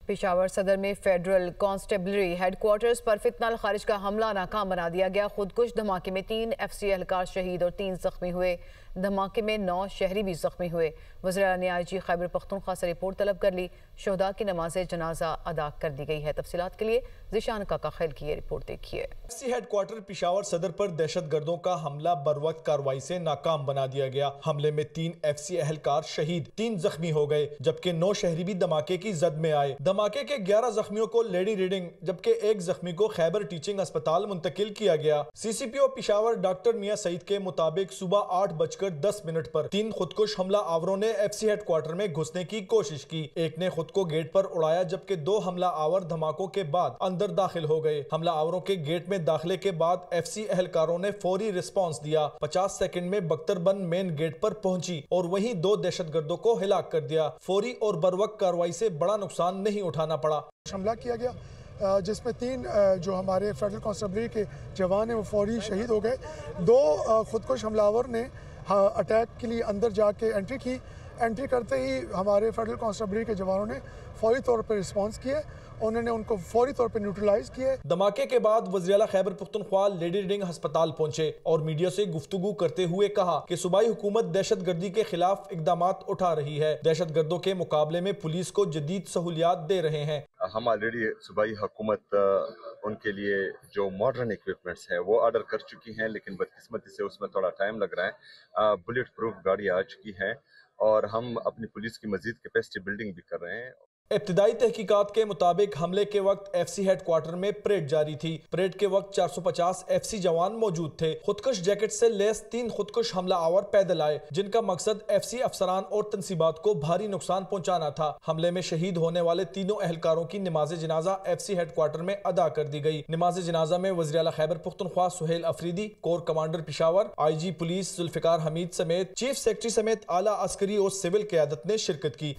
پشاور صدر میں federal constabulary head quarters پر فتنہ الخارج کا حملہ ناکام بنا دیا گیا۔ خودکش دھماکے میں 3 FCA اہلکار شہید اور 3 زخمی ہوئے۔ دھماکے میں 9 شہری بھی زخمی ہوئے۔ وزیر نے IG خیبر پختونخوا سے رپورٹ طلب کر لی۔ شہداء کی نماز جنازہ ادا کر دی گئی ہے۔ تفصیلات کے لیے ذیشان کاکا خیل کی یہ رپورٹ دیکھیے۔ FCA ہیڈ کوارٹر پشاور صدر پر دہشت گردوں کا حملہ بروقت کارروائی سے ناکام بنا دیا گیا۔ حملے میں 3 FCA اہلکار شہید، 3 زخمی ہو گئے، جبکہ 9 شہری بھی دھماکے کی زد میں آئے۔ دھماکے کے 11 زخمیوں کو لیڈی ریڈنگ جبکہ 1 زخمی کو خیبر ٹیچنگ اسپتال منتقل کیا گیا۔ CCPO پشاور ڈاکٹر میاں سعید کے مطابق صبح 8:10 پر 3 خودکش حملہ آوروں نے FCA ہیڈ کوارٹر میں گھسنے کی کوشش کی۔ ایک نے خود کو گیٹ پر اڑایا جبکہ 2 حملہ آور دھماکوں کے بعد اندر داخل ہو گئے۔ حملہ آوروں کے گیٹ میں داخلے کے بعد FCA اہلکاروں نے فوری رسپانس دیا۔ 50 سیکنڈ میں بختر بند مین گیٹ پر پہنچی اور وہیں 2 دہشت گردوں کو ہلاک کر دیا۔ فوری اور بروقت کارروائی سے بڑا نقصان نہیں اٹھانا پڑا۔ حملہ کیا گیا جس میں 3 جو ہمارے فیڈرل کانسٹیبلری کے جوان ہیں وہ فوری شہید ہو گئے۔ 2 خودکش حملہ آور نے اٹیک کے لیے اندر جا کے انٹری کی۔ انٹری کرتے ہی ہمارے فیڈرل کانسٹیبلری کے جوانوں نے فوری طور پر رسپانس کیا۔ انہوں نے ان کو فوری طور پر نیوٹرلائز کیا۔ دھماکے کے بعد وزیر اعلیٰ خیبر پختونخوا لیڈی ریڈنگ ہسپتال پہنچے اور میڈیا سے گفتگو کرتے ہوئے کہا کہ صوبائی حکومت دہشت گردی کے خلاف اقدامات اٹھا رہی ہے۔ دہشت گردوں کے مقابلے میں پولیس کو جدید سہولیات دے رہے ہیں۔ ہم آلریڈی صوبائی حکومت ان کے لیے جو ماڈرن ایکوپمنٹس ہیں وہ آرڈر کر چکی ہیں، لیکن بدقسمتی سے اس میں تھوڑا ٹائم لگ رہا ہے۔ بلٹ پروف گاڑی آ چکی ہے اور ہم اپنی پولیس کی مزید کیپیسٹی بلڈنگ بھی کر رہے ہیں۔ ابتدائی تحقیقات کے مطابق حملے کے وقت FCA ہیڈ کوارٹر میں پریڈ جاری تھی۔ پریڈ کے وقت 450 FCA جوان موجود تھے۔ خودکش جیکٹ سے لیس 3 خودکش حملہ آور پیدل آئے جن کا مقصد FCA افسران اور تنصیبات کو بھاری نقصان پہنچانا تھا۔ حملے میں شہید ہونے والے تینوں اہلکاروں کی نماز جنازہ FCA ہیڈ کوارٹر میں ادا کر دی گئی۔ نماز جنازہ میں وزیر اعلیٰ Khyber Pakhtunkhwa Sohail Afridi, corps commander Peshawar, IG police Zulfiqar Hamid سمیت چیف سیکرٹری سمیت اعلیٰ عسکری اور سول قیادت نے شرکت کی۔